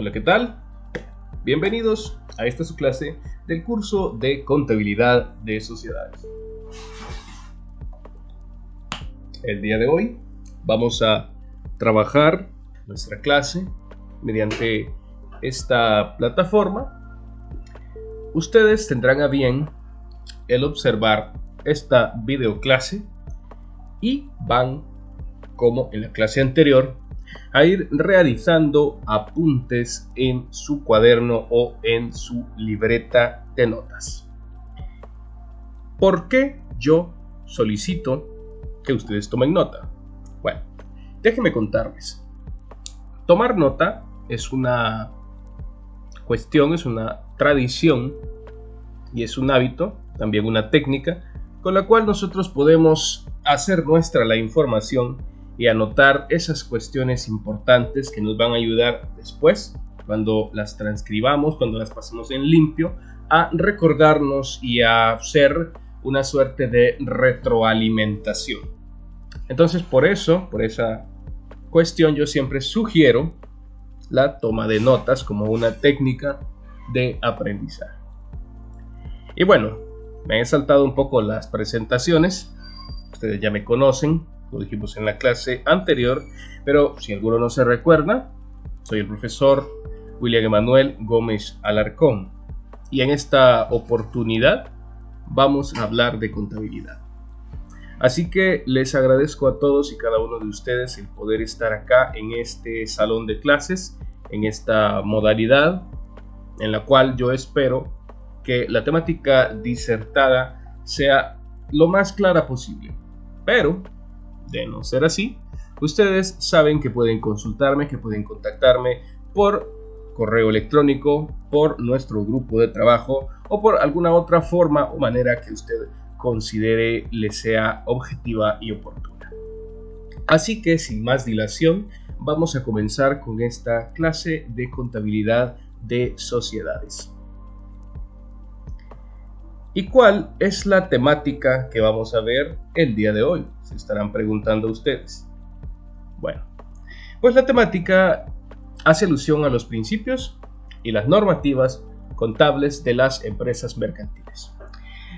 Hola, ¿qué tal? Bienvenidos a esta su clase del curso de Contabilidad de Sociedades. El día de hoy vamos a trabajar nuestra clase mediante esta plataforma. Ustedes tendrán a bien el observar esta videoclase y van, como en la clase anterior, a ir realizando apuntes en su cuaderno o en su libreta de notas. ¿Por qué yo solicito que ustedes tomen nota? Bueno, déjenme contarles. Tomar nota es una cuestión, es una tradición y es un hábito, también una técnica, con la cual nosotros podemos hacer nuestra la información y anotar esas cuestiones importantes que nos van a ayudar después, cuando las transcribamos, cuando las pasemos en limpio, a recordarnos y a hacer una suerte de retroalimentación. Entonces, por esa cuestión, yo siempre sugiero la toma de notas como una técnica de aprendizaje. Y bueno, me he saltado un poco las presentaciones, ustedes ya me conocen. Lo dijimos en la clase anterior, pero si alguno no se recuerda, soy el profesor William Emanuel Gómez Alarcón y en esta oportunidad vamos a hablar de contabilidad. Así que les agradezco a todos y cada uno de ustedes el poder estar acá en este salón de clases, en esta modalidad en la cual yo espero que la temática disertada sea lo más clara posible, pero de no ser así, ustedes saben que pueden consultarme, que pueden contactarme por correo electrónico, por nuestro grupo de trabajo o por alguna otra forma o manera que usted considere le sea objetiva y oportuna. Así que sin más dilación, vamos a comenzar con esta clase de contabilidad de sociedades. ¿Y cuál es la temática que vamos a ver el día de hoy? Se estarán preguntando ustedes. Bueno, pues la temática hace alusión a los principios y las normativas contables de las empresas mercantiles.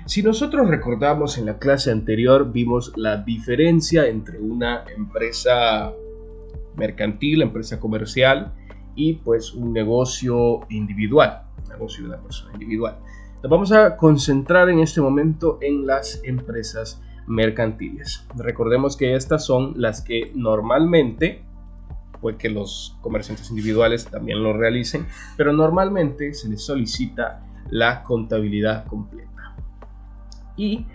Si nosotros recordamos en la clase anterior, vimos la diferencia entre una empresa mercantil, empresa comercial y pues un negocio individual, negocio de una persona individual. Nos vamos a concentrar en este momento en las empresas mercantiles. Recordemos que estas son las que normalmente, pues que los comerciantes individuales también lo realicen, pero normalmente se les solicita la contabilidad completa. Y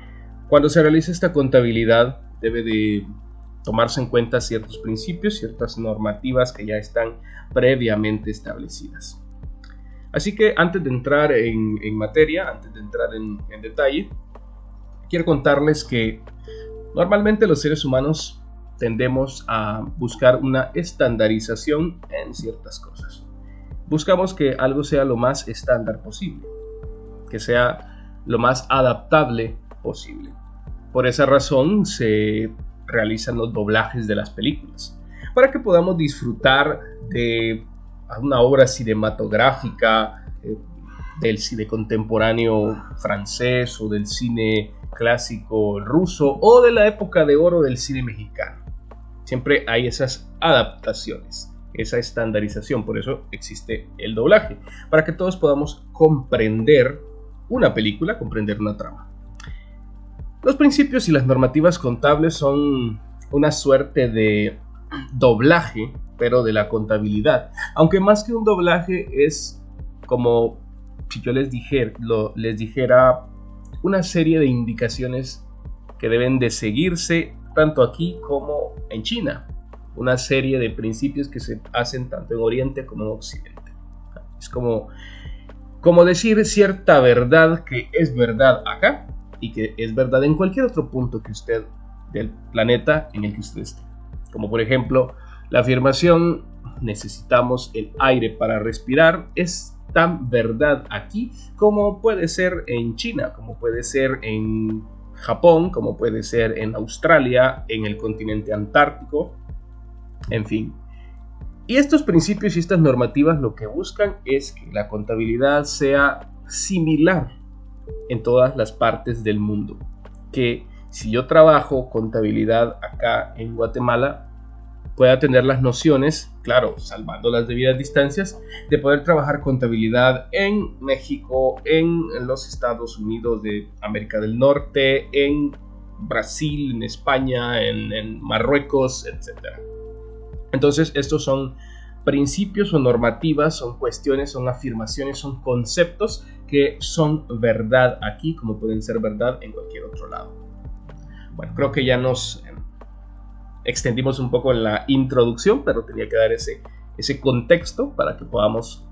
cuando se realiza esta contabilidad debe de tomarse en cuenta ciertos principios, ciertas normativas que ya están previamente establecidas. Así que antes de entrar en materia, antes de entrar en detalle, quiero contarles que normalmente los seres humanos tendemos a buscar una estandarización en ciertas cosas. Buscamos que algo sea lo más estándar posible, que sea lo más adaptable posible. Por esa razón se realizan los doblajes de las películas, para que podamos disfrutar de una obra cinematográfica del cine contemporáneo francés o del cine clásico ruso o de la época de oro del cine mexicano. Siempre hay esas adaptaciones, esa estandarización, por eso existe el doblaje, para que todos podamos comprender una película, comprender una trama. Los principios y las normativas contables son una suerte de doblaje, pero de la contabilidad, aunque más que un doblaje es como si yo les dijera una serie de indicaciones que deben de seguirse tanto aquí como en China, una serie de principios que se hacen tanto en Oriente como en Occidente. Es como decir cierta verdad que es verdad acá y que es verdad en cualquier otro punto que usted del planeta en el que usted esté, como por ejemplo la afirmación necesitamos el aire para respirar es tan verdad aquí como puede ser en China, como puede ser en Japón, como puede ser en Australia, en el continente antártico, en fin. Y estos principios y estas normativas lo que buscan es que la contabilidad sea similar en todas las partes del mundo. Que si yo trabajo contabilidad acá en Guatemala, pueda tener las nociones, claro, salvando las debidas distancias, de poder trabajar contabilidad en México, en los Estados Unidos de América del Norte, en Brasil, en España, en Marruecos, etc. Entonces, estos son principios o normativas, son cuestiones, son afirmaciones, son conceptos que son verdad aquí, como pueden ser verdad en cualquier otro lado. Bueno, creo que ya nos extendimos un poco en la introducción, pero tenía que dar ese contexto para que podamos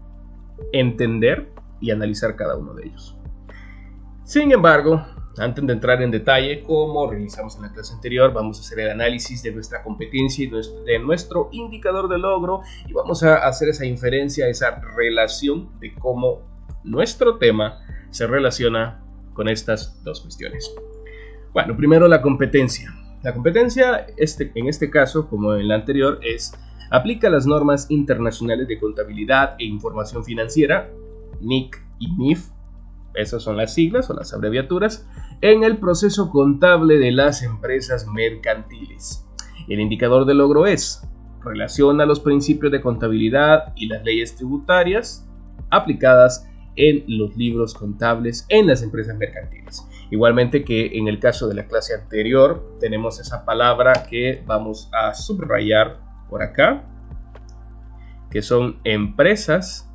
entender y analizar cada uno de ellos. Sin embargo, antes de entrar en detalle, como realizamos en la clase anterior, vamos a hacer el análisis de nuestra competencia y de nuestro indicador de logro, y vamos a hacer esa inferencia, esa relación de cómo nuestro tema se relaciona con estas dos cuestiones. Bueno, primero la competencia. La competencia, en este caso, como en el anterior, aplica las normas internacionales de contabilidad e información financiera, NIC y NIF, esas son las siglas o las abreviaturas, en el proceso contable de las empresas mercantiles. El indicador de logro relaciona los principios de contabilidad y las leyes tributarias aplicadas en los libros contables en las empresas mercantiles. Igualmente que en el caso de la clase anterior, tenemos esa palabra que vamos a subrayar por acá, que son empresas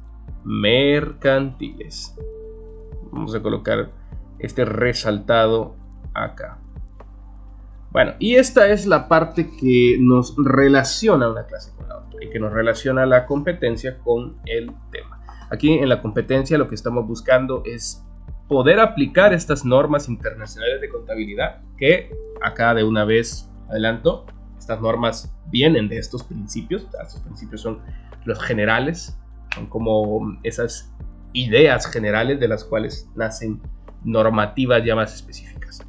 mercantiles. Vamos a colocar este resaltado acá. Bueno, y esta es la parte que nos relaciona una clase con la otra y que nos relaciona la competencia con el tema. Aquí en la competencia lo que estamos buscando es poder aplicar estas normas internacionales de contabilidad, que acá de una vez adelanto, estas normas vienen de estos principios. Estos principios son los generales, son como esas ideas generales de las cuales nacen normativas ya más específicas.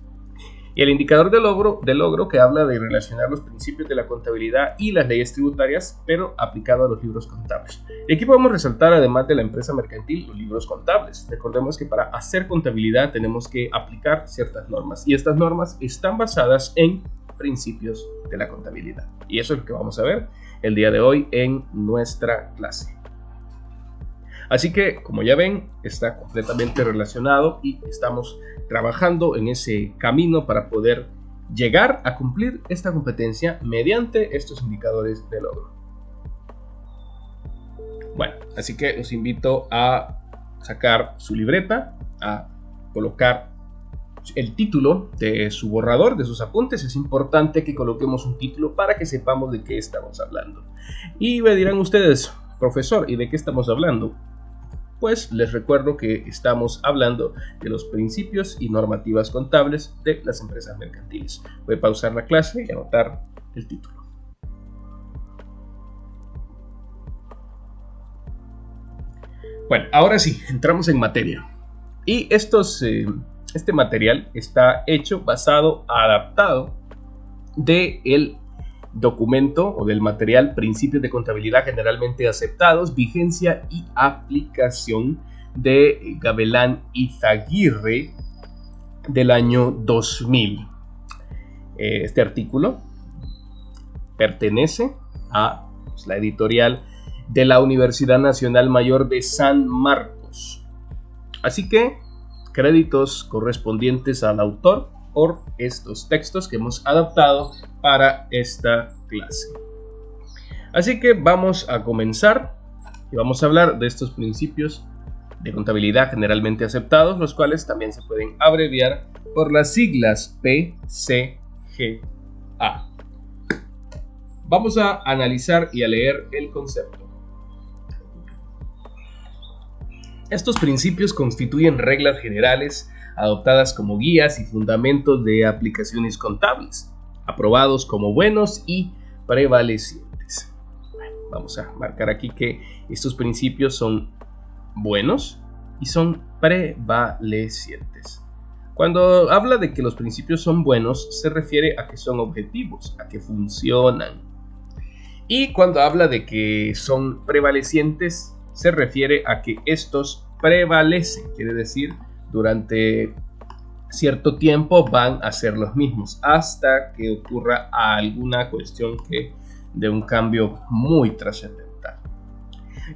Y el indicador de logro que habla de relacionar los principios de la contabilidad y las leyes tributarias, pero aplicado a los libros contables. Y aquí podemos resaltar, además de la empresa mercantil, los libros contables. Recordemos que para hacer contabilidad tenemos que aplicar ciertas normas, y estas normas están basadas en principios de la contabilidad. Y eso es lo que vamos a ver el día de hoy en nuestra clase. Así que, como ya ven, está completamente relacionado y estamos trabajando en ese camino para poder llegar a cumplir esta competencia mediante estos indicadores de logro. Bueno, así que los invito a sacar su libreta, a colocar el título de su borrador, de sus apuntes. Es importante que coloquemos un título para que sepamos de qué estamos hablando. Y me dirán ustedes, profesor, ¿y de qué estamos hablando? Pues les recuerdo que estamos hablando de los principios y normativas contables de las empresas mercantiles. Voy a pausar la clase y anotar el título. Bueno, ahora sí, entramos en materia. Y este material está hecho, basado, adaptado del documento o del material Principios de Contabilidad Generalmente Aceptados, Vigencia y Aplicación de Gavilán Izaguirre del año 2000. Este artículo pertenece a la editorial de la Universidad Nacional Mayor de San Marcos. Así que créditos correspondientes al autor por estos textos que hemos adaptado para esta clase. Así que vamos a comenzar y vamos a hablar de estos principios de contabilidad generalmente aceptados, los cuales también se pueden abreviar por las siglas PCGA. Vamos a analizar y a leer el concepto. Estos principios constituyen reglas generales adoptadas como guías y fundamentos de aplicaciones contables, aprobados como buenos y prevalecientes. Bueno, vamos a marcar aquí que estos principios son buenos y son prevalecientes. Cuando habla de que los principios son buenos, se refiere a que son objetivos, a que funcionan. Y cuando habla de que son prevalecientes, se refiere a que estos prevalecen, quiere decir, durante cierto tiempo van a ser los mismos hasta que ocurra alguna cuestión que de un cambio muy trascendental.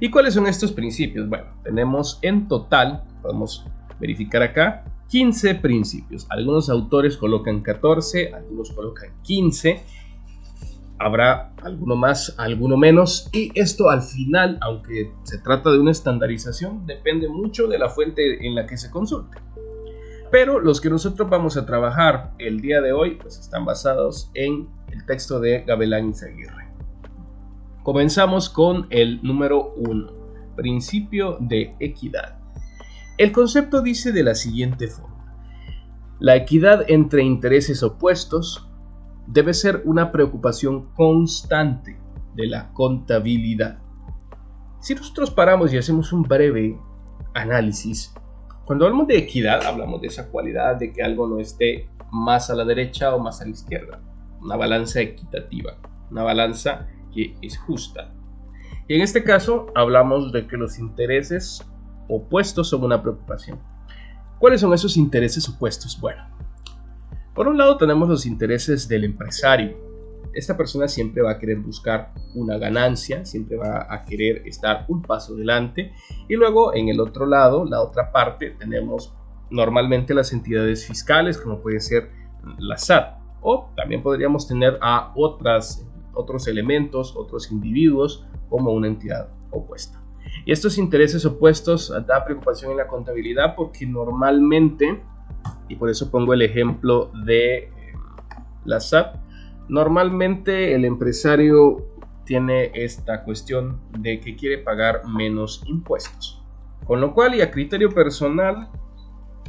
¿Y cuáles son estos principios? Bueno, tenemos en total, podemos verificar acá, 15 principios. Algunos autores colocan 14, algunos colocan 15. Habrá alguno más, alguno menos, y esto al final, aunque se trata de una estandarización, depende mucho de la fuente en la que se consulte. Pero los que nosotros vamos a trabajar el día de hoy pues están basados en el texto de Gavilán Izaguirre. Comenzamos con el número 1, principio de equidad. El concepto dice de la siguiente forma: la equidad entre intereses opuestos debe ser una preocupación constante de la contabilidad. Si nosotros paramos y hacemos un breve análisis, cuando hablamos de equidad, hablamos de esa cualidad de que algo no esté más a la derecha o más a la izquierda. Una balanza equitativa, una balanza que es justa. Y en este caso, hablamos de que los intereses opuestos son una preocupación. ¿Cuáles son esos intereses opuestos? Bueno, por un lado tenemos los intereses del empresario. Esta persona siempre va a querer buscar una ganancia, siempre va a querer estar un paso adelante. Y luego en el otro lado, la otra parte, tenemos normalmente las entidades fiscales, como puede ser la SAT. O también podríamos tener a otros elementos, otros individuos, como una entidad opuesta. Y estos intereses opuestos dan preocupación en la contabilidad porque normalmente, y por eso pongo el ejemplo de la SAT, normalmente el empresario tiene esta cuestión de que quiere pagar menos impuestos. Con lo cual, y a criterio personal,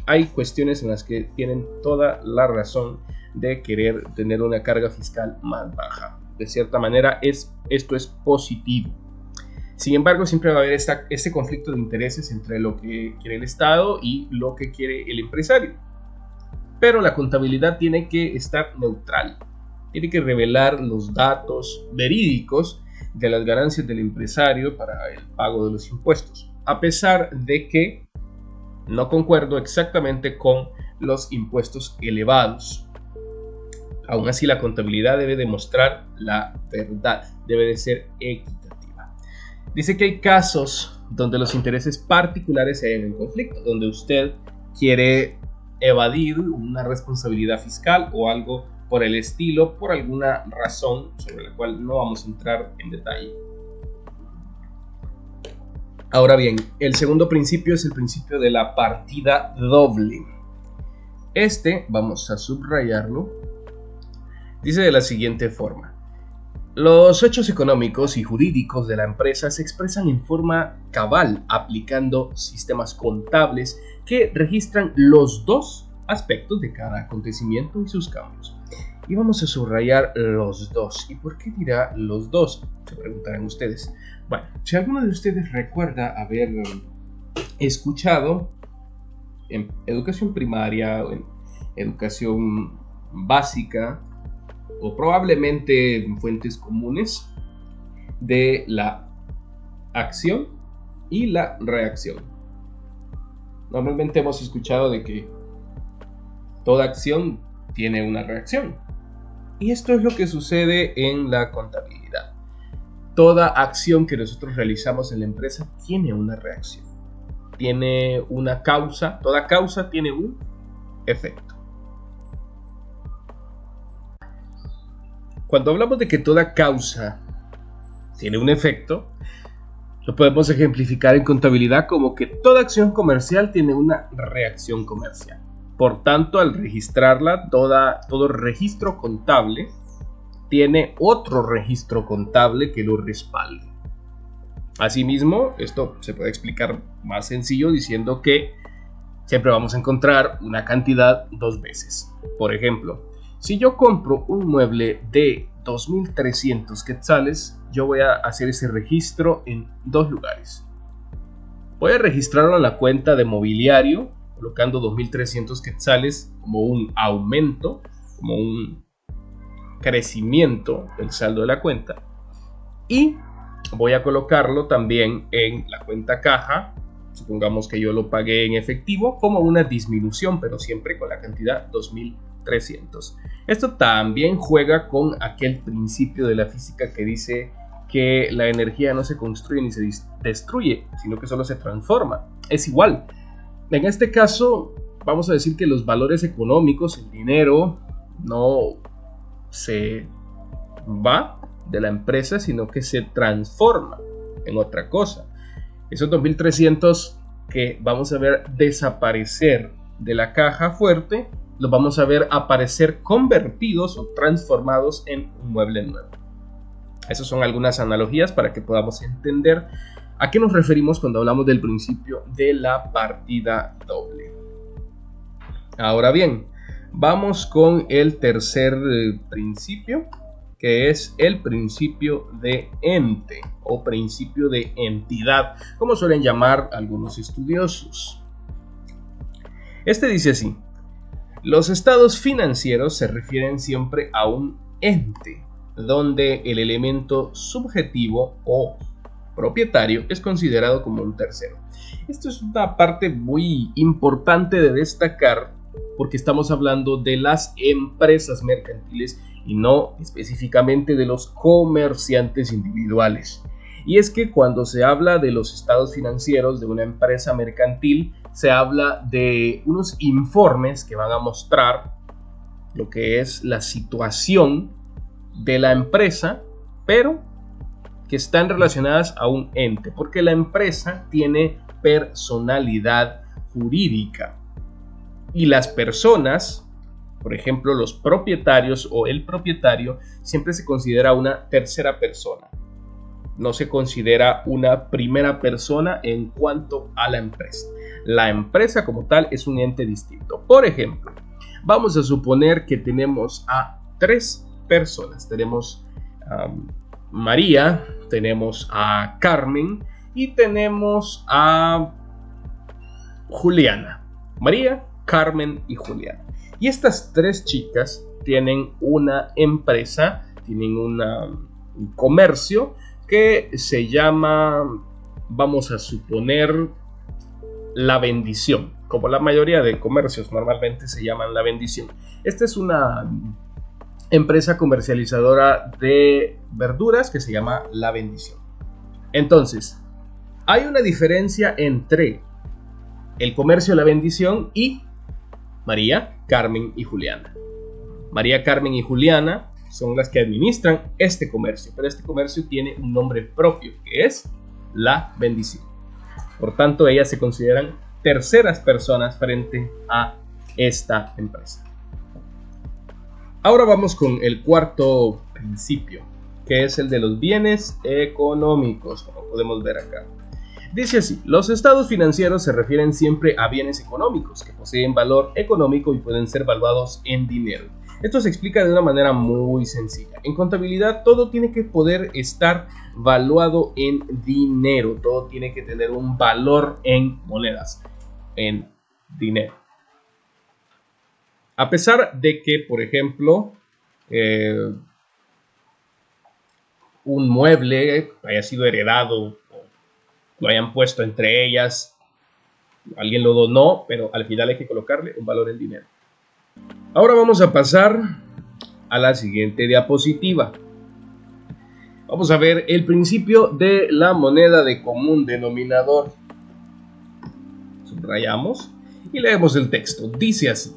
hay cuestiones en las que tienen toda la razón de querer tener una carga fiscal más baja. De cierta manera, esto es positivo. Sin embargo, siempre va a haber este conflicto de intereses entre lo que quiere el Estado y lo que quiere el empresario. Pero la contabilidad tiene que estar neutral. Tiene que revelar los datos verídicos de las ganancias del empresario para el pago de los impuestos, a pesar de que no concuerdo exactamente con los impuestos elevados. Aún así, la contabilidad debe demostrar la verdad, debe de ser equitativa. Dice que hay casos donde los intereses particulares se hallan en conflicto, donde usted quiere evadir una responsabilidad fiscal o algo por el estilo, por alguna razón sobre la cual no vamos a entrar en detalle. Ahora bien, el segundo principio es el principio de la partida doble. Vamos a subrayarlo. Dice de la siguiente forma: los hechos económicos y jurídicos de la empresa se expresan en forma cabal aplicando sistemas contables que registran los dos aspectos de cada acontecimiento y sus cambios. Y vamos a subrayar los dos. ¿Y por qué dirá los dos?, se preguntarán ustedes. Bueno, si alguno de ustedes recuerda haber escuchado en educación primaria o en educación básica, o probablemente en fuentes comunes, de la acción y la reacción. Normalmente hemos escuchado de que toda acción tiene una reacción. Y esto es lo que sucede en la contabilidad. Toda acción que nosotros realizamos en la empresa tiene una reacción. Tiene una causa. Toda causa tiene un efecto. Cuando hablamos de que toda causa tiene un efecto, lo podemos ejemplificar en contabilidad como que toda acción comercial tiene una reacción comercial. Por tanto, al registrarla, todo registro contable tiene otro registro contable que lo respalde. Asimismo, esto se puede explicar más sencillo diciendo que siempre vamos a encontrar una cantidad dos veces. Por ejemplo, si yo compro un mueble de 2.300 quetzales, yo voy a hacer ese registro en dos lugares. Voy a registrarlo en la cuenta de mobiliario, colocando 2.300 quetzales como un aumento, como un crecimiento del saldo de la cuenta. y voy a colocarlo también en la cuenta caja. Supongamos que yo lo pagué en efectivo como una disminución, pero siempre con la cantidad 2.300. Esto también juega con aquel principio de la física que dice que la energía no se construye ni se destruye, sino que solo se transforma. Es igual. En este caso, vamos a decir que los valores económicos, el dinero, no se va de la empresa, sino que se transforma en otra cosa. Esos 2.300 que vamos a ver desaparecer de la caja fuerte, los vamos a ver aparecer convertidos o transformados en un mueble nuevo. Esas son algunas analogías para que podamos entender a qué nos referimos cuando hablamos del principio de la partida doble. Ahora bien, vamos con el tercer principio, que es el principio de ente o principio de entidad, como suelen llamar algunos estudiosos. Este dice así: los estados financieros se refieren siempre a un ente, donde el elemento subjetivo o propietario es considerado como un tercero. Esto es una parte muy importante de destacar, porque estamos hablando de las empresas mercantiles y no específicamente de los comerciantes individuales. Y es que cuando se habla de los estados financieros de una empresa mercantil, se habla de unos informes que van a mostrar lo que es la situación de la empresa, pero que están relacionadas a un ente, porque la empresa tiene personalidad jurídica y las personas, por ejemplo los propietarios o el propietario, siempre se considera una tercera persona, no se considera una primera persona en cuanto a la empresa. La empresa como tal es un ente distinto. Por ejemplo, vamos a suponer que tenemos a 3 personas. Tenemos a María, tenemos a Carmen y tenemos a Juliana. María, Carmen y Juliana. Y estas 3 chicas tienen una empresa, tienen un comercio que se llama, vamos a suponer, La Bendición. Como la mayoría de comercios normalmente se llaman La Bendición. Esta es una empresa comercializadora de verduras que se llama La Bendición. Entonces, hay una diferencia entre el comercio La Bendición y María, Carmen y Juliana. María, Carmen y Juliana son las que administran este comercio, pero este comercio tiene un nombre propio, que es La Bendición. Por tanto, ellas se consideran terceras personas frente a esta empresa. Ahora vamos con el cuarto principio, que es el de los bienes económicos, como podemos ver acá. Dice así: los estados financieros se refieren siempre a bienes económicos que poseen valor económico y pueden ser valuados en dinero. Esto se explica de una manera muy sencilla. En contabilidad todo tiene que poder estar valuado en dinero, todo tiene que tener un valor en monedas, en dinero. A pesar de que, por ejemplo, un mueble haya sido heredado o lo hayan puesto entre ellas, alguien lo donó, pero al final hay que colocarle un valor en dinero. Ahora vamos a pasar a la siguiente diapositiva. Vamos a ver el principio de la moneda de común denominador. Subrayamos y leemos el texto. Dice así: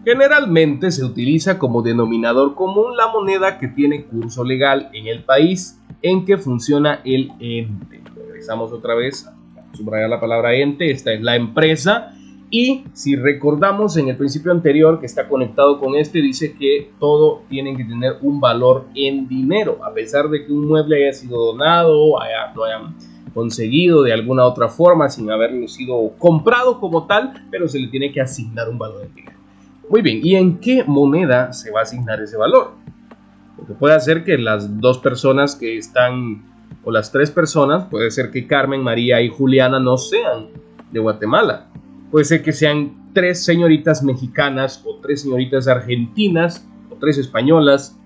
generalmente se utiliza como denominador común la moneda que tiene curso legal en el país en que funciona el ente. Regresamos otra vez a subrayar la palabra ente. Esta es la empresa. Y si recordamos en el principio anterior que está conectado con este, dice que todo tiene que tener un valor en dinero, a pesar de que un mueble haya sido donado, lo hayan conseguido de alguna otra forma sin haberlo sido comprado como tal, pero se le tiene que asignar un valor en dinero. Muy bien, ¿y en qué moneda se va a asignar ese valor? Porque puede ser que las 2 personas que están, o las 3 personas, puede ser que Carmen, María y Juliana no sean de Guatemala. Puede ser que sean 3 señoritas mexicanas o 3 señoritas argentinas o 3 españolas.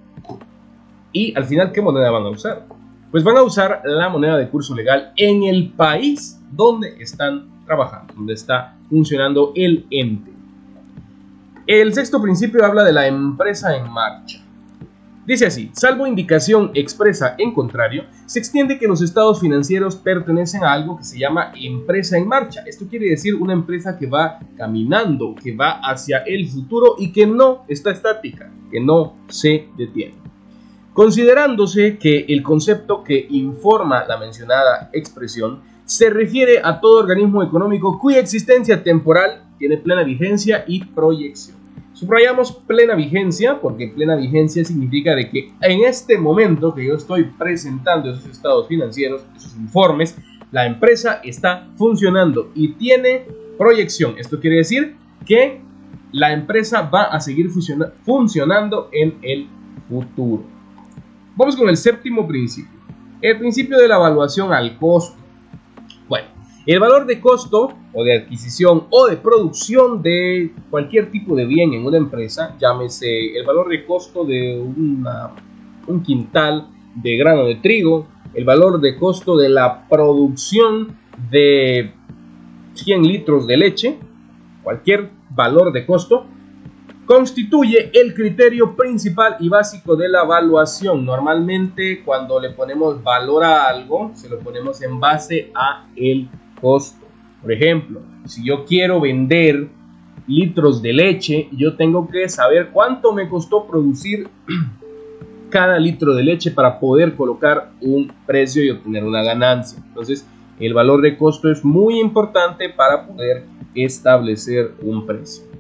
Y al final, ¿qué moneda van a usar? pues van a usar la moneda de curso legal en el país donde están trabajando, donde está funcionando el ente. El sexto principio habla de la empresa en marcha. Dice así: salvo indicación expresa en contrario, se extiende que los estados financieros pertenecen a algo que se llama empresa en marcha. Esto quiere decir una empresa que va caminando, que va hacia el futuro y que no está estática, que no se detiene. Considerándose que el concepto que informa la mencionada expresión se refiere a todo organismo económico cuya existencia temporal tiene plena vigencia y proyección. Subrayamos plena vigencia porque plena vigencia significa de que en este momento que yo estoy presentando esos estados financieros, esos informes, la empresa está funcionando y tiene proyección. Esto quiere decir que la empresa va a seguir funcionando en el futuro. Vamos con el séptimo principio, el principio de la evaluación al costo. Bueno, el valor de costo o de adquisición o de producción de cualquier tipo de bien en una empresa, llámese el valor de costo de un quintal de grano de trigo, el valor de costo de la producción de 100 litros de leche, cualquier valor de costo, constituye el criterio principal y básico de la evaluación. Normalmente cuando le ponemos valor a algo, se lo ponemos en base a el costo. Por ejemplo, si yo quiero vender litros de leche, yo tengo que saber cuánto me costó producir cada litro de leche para poder colocar un precio y obtener una ganancia. Entonces, el valor de costo es muy importante para poder establecer un precio.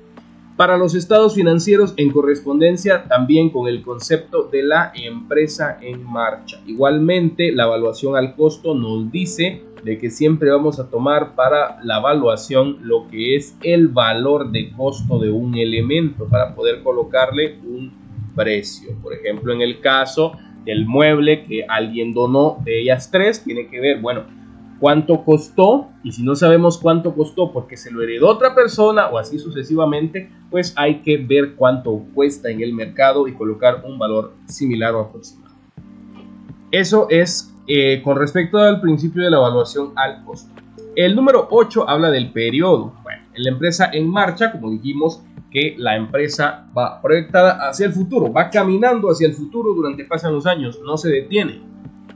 Para los estados financieros en correspondencia también con el concepto de la empresa en marcha. Igualmente, la evaluación al costo nos dice de que siempre vamos a tomar para la evaluación lo que es el valor de costo de un elemento para poder colocarle un precio. Por ejemplo, en el caso del mueble que alguien donó de ellas tres, tiene que ver, bueno, cuánto costó, y si no sabemos cuánto costó porque se lo heredó otra persona o así sucesivamente, pues hay que ver cuánto cuesta en el mercado y colocar un valor similar o aproximado. Eso es con respecto al principio de la evaluación al costo. El número 8 habla del periodo. Bueno, en la empresa en marcha, como dijimos, que la empresa va proyectada hacia el futuro, va caminando hacia el futuro durante pasan los años, no se detiene.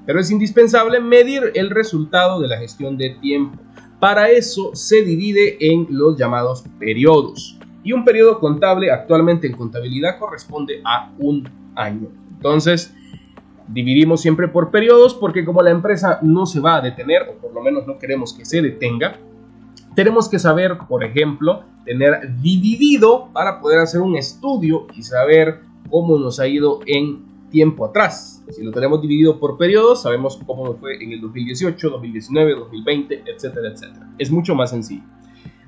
Pero es indispensable medir el resultado de la gestión de tiempo. Para eso se divide en los llamados periodos. Y un periodo contable actualmente en contabilidad corresponde a un año. Entonces, dividimos siempre por periodos porque como la empresa no se va a detener, o por lo menos no queremos que se detenga, tenemos que saber, por ejemplo, tener dividido para poder hacer un estudio y saber cómo nos ha ido en tiempo atrás. Si lo tenemos dividido por periodos, sabemos cómo nos fue en el 2018, 2019, 2020, etcétera, etcétera. Es mucho más sencillo.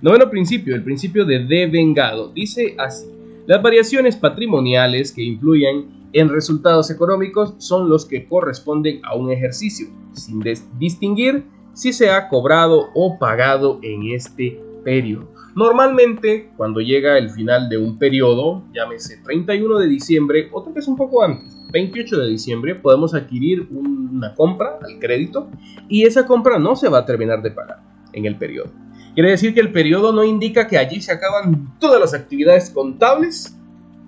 Noveno principio, el principio de devengado. Dice así: las variaciones patrimoniales que influyen en resultados económicos son los que corresponden a un ejercicio, sin distinguir si se ha cobrado o pagado en este periodo. Normalmente, cuando llega el final de un periodo, llámese 31 de diciembre, o tal vez un poco antes, 28 de diciembre, podemos adquirir una compra al crédito y esa compra no se va a terminar de pagar en el periodo. Quiere decir que el periodo no indica que allí se acaban todas las actividades contables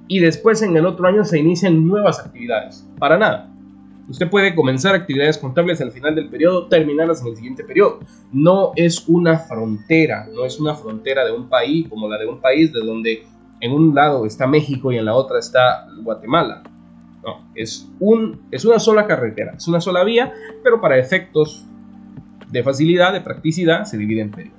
y después en el otro año se inician nuevas actividades. Para nada. Usted puede comenzar actividades contables al final del periodo, terminarlas en el siguiente periodo. No es una frontera, no es una frontera de un país como la de un país de donde en un lado está México y en la otra está Guatemala. No, es una sola carretera, es una sola vía, pero para efectos de facilidad, de practicidad, se divide en periodos.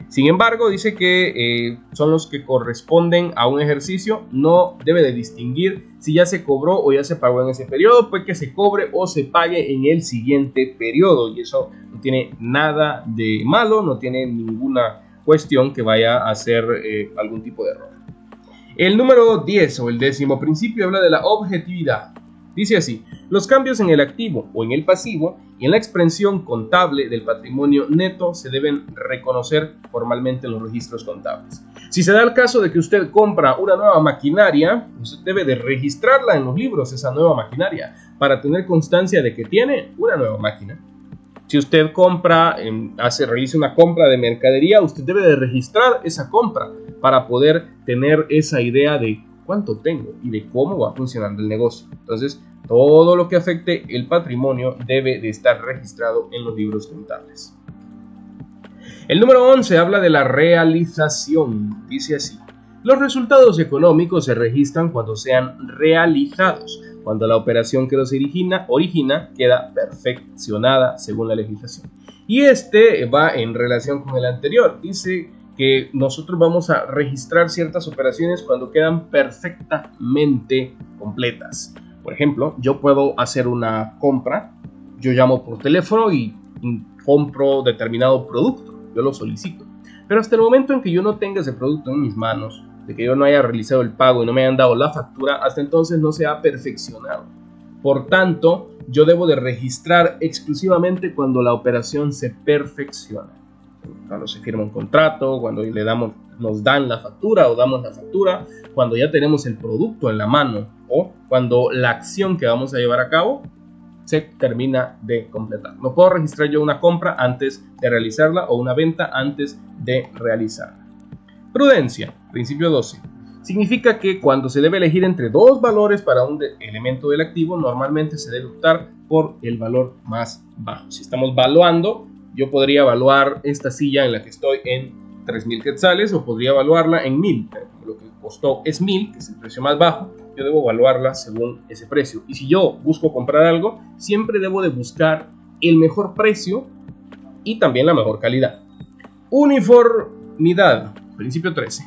Sin embargo, dice que son los que corresponden a un ejercicio, no debe de distinguir si ya se cobró o ya se pagó en ese periodo, pues que se cobre o se pague en el siguiente periodo, y eso no tiene nada de malo, no tiene ninguna cuestión que vaya a ser algún tipo de error. El número 10 o el 10º principio habla de la objetividad. Dice así: los cambios en el activo o en el pasivo y en la expresión contable del patrimonio neto se deben reconocer formalmente los registros contables. Si se da el caso de que usted compra una nueva maquinaria, usted debe de registrarla en los libros, esa nueva maquinaria, para tener constancia de que tiene una nueva máquina. Si usted realiza una compra de mercadería, usted debe de registrar esa compra para poder tener esa idea de cuánto tengo y de cómo va funcionando el negocio. Entonces, todo lo que afecte el patrimonio debe de estar registrado en los libros contables. El número 11 habla de la realización. Dice así: los resultados económicos se registran cuando sean realizados, cuando la operación que los origina queda perfeccionada según la legislación. Y este va en relación con el anterior. Dice que nosotros vamos a registrar ciertas operaciones cuando quedan perfectamente completas. Por ejemplo, yo puedo hacer una compra, yo llamo por teléfono y compro determinado producto, yo lo solicito. Pero hasta el momento en que yo no tenga ese producto en mis manos, de que yo no haya realizado el pago y no me hayan dado la factura, hasta entonces no se ha perfeccionado. Por tanto, yo debo de registrar exclusivamente cuando la operación se perfecciona. Cuando se firma un contrato, cuando nos dan la factura o damos la factura, cuando ya tenemos el producto en la mano o cuando la acción que vamos a llevar a cabo se termina de completar. No puedo registrar yo una compra antes de realizarla o una venta antes de realizarla. Prudencia, principio 12. Significa que cuando se debe elegir entre dos valores para un elemento del activo, normalmente se debe optar por el valor más bajo. Si estamos valuando, yo podría evaluar esta silla en la que estoy en 3,000 quetzales o podría evaluarla en 1,000. Lo que costó es 1,000, que es el precio más bajo. Yo debo evaluarla según ese precio. Y si yo busco comprar algo, siempre debo de buscar el mejor precio y también la mejor calidad. Uniformidad, principio 13.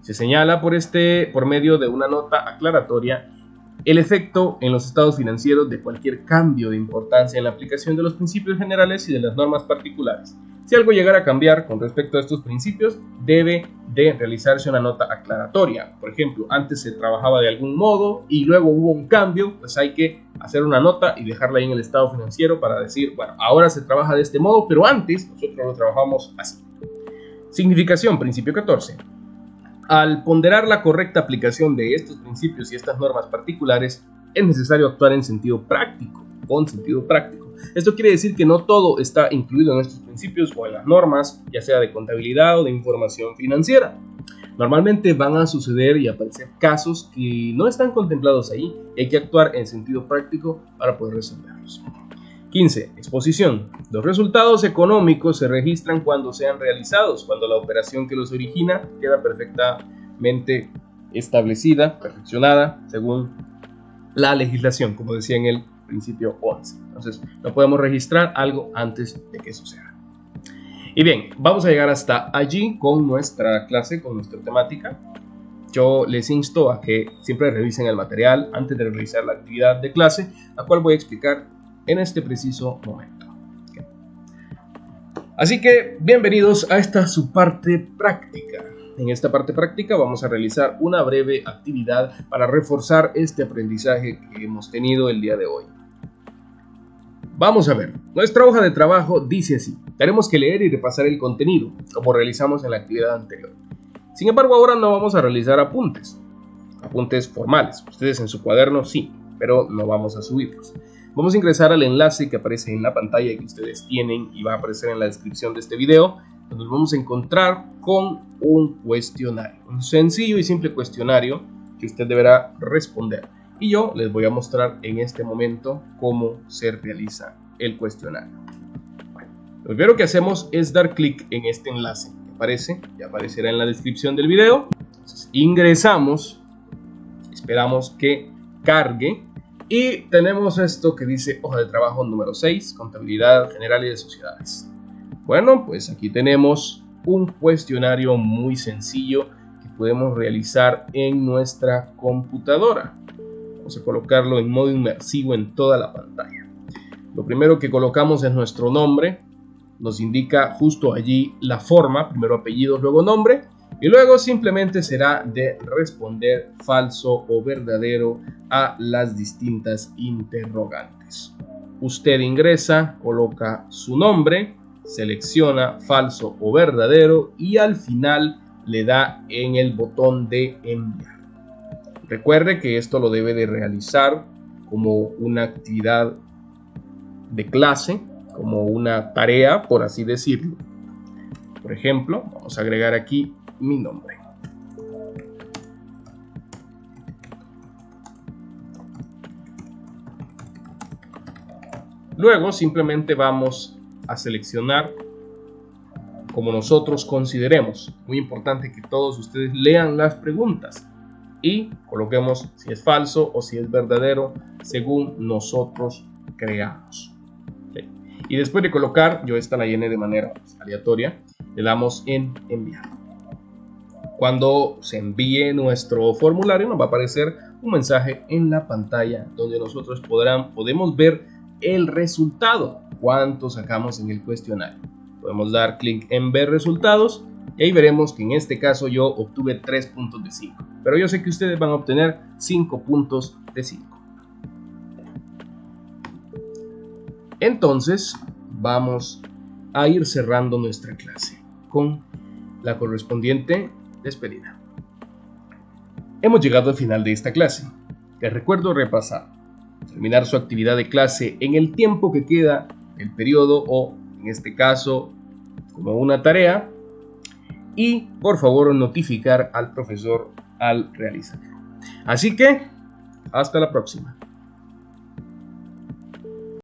Se señala por medio de una nota aclaratoria el efecto en los estados financieros de cualquier cambio de importancia en la aplicación de los principios generales y de las normas particulares. Si algo llegara a cambiar con respecto a estos principios, debe de realizarse una nota aclaratoria. Por ejemplo, antes se trabajaba de algún modo y luego hubo un cambio, pues hay que hacer una nota y dejarla ahí en el estado financiero para decir, bueno, ahora se trabaja de este modo, pero antes nosotros lo trabajamos así. Significación, principio 14. Al ponderar la correcta aplicación de estos principios y estas normas particulares, es necesario actuar en sentido práctico, con sentido práctico. Esto quiere decir que no todo está incluido en estos principios o en las normas, ya sea de contabilidad o de información financiera. Normalmente van a suceder y aparecer casos que no están contemplados ahí y hay que actuar en sentido práctico para poder resolverlos. 15. Exposición. Los resultados económicos se registran cuando sean realizados, cuando la operación que los origina queda perfectamente establecida, perfeccionada, según la legislación, como decía en el principio 11. Entonces, no podemos registrar algo antes de que suceda. Y bien, vamos a llegar hasta allí con nuestra clase, con nuestra temática. Yo les insto a que siempre revisen el material antes de realizar la actividad de clase, la cual voy a explicar en este preciso momento. Okay. Así que bienvenidos a esta su parte práctica. En esta parte práctica vamos a realizar una breve actividad para reforzar este aprendizaje que hemos tenido el día de hoy. Vamos a ver, nuestra hoja de trabajo dice así: tenemos que leer y repasar el contenido, como realizamos en la actividad anterior. Sin embargo, ahora no vamos a realizar apuntes formales. Ustedes en su cuaderno sí, pero no vamos a subirlos. Vamos a ingresar al enlace que aparece en la pantalla que ustedes tienen y va a aparecer en la descripción de este video, donde nos vamos a encontrar con un cuestionario, un sencillo y simple cuestionario que usted deberá responder. Y yo les voy a mostrar en este momento cómo se realiza el cuestionario. Bueno, lo primero que hacemos es dar clic en este enlace que aparece, ya aparecerá en la descripción del video. Entonces, ingresamos, esperamos que cargue. Y tenemos esto que dice hoja de trabajo número 6, contabilidad general y de sociedades. Bueno, pues aquí tenemos un cuestionario muy sencillo que podemos realizar en nuestra computadora. Vamos a colocarlo en modo inmersivo en toda la pantalla. Lo primero que colocamos es nuestro nombre. Nos indica justo allí la forma, primero apellido, luego nombre. Y luego simplemente será de responder falso o verdadero a las distintas interrogantes. usted ingresa, coloca su nombre, selecciona falso o verdadero y al final le da en el botón de enviar. Recuerde que esto lo debe de realizar como una actividad de clase, como una tarea, por así decirlo. Por ejemplo, vamos a agregar aquí mi nombre. Luego simplemente vamos a seleccionar como nosotros consideremos. Muy importante que todos ustedes lean las preguntas y coloquemos si es falso o si es verdadero según nosotros creamos. ¿Sí? Y después de colocar, yo esta la llené de manera aleatoria, le damos en enviar. Cuando se envíe nuestro formulario nos va a aparecer un mensaje en la pantalla donde nosotros podemos ver el resultado, cuánto sacamos en el cuestionario. Podemos dar clic en ver resultados y ahí veremos que en este caso yo obtuve 3 puntos de 5, pero yo sé que ustedes van a obtener 5 puntos de 5. Entonces vamos a ir cerrando nuestra clase con la correspondiente despedida. Hemos llegado al final de esta clase. Les recuerdo repasar: terminar su actividad de clase en el tiempo que queda del periodo o, en este caso, como una tarea, y por favor notificar al profesor al realizarlo. Así que, hasta la próxima.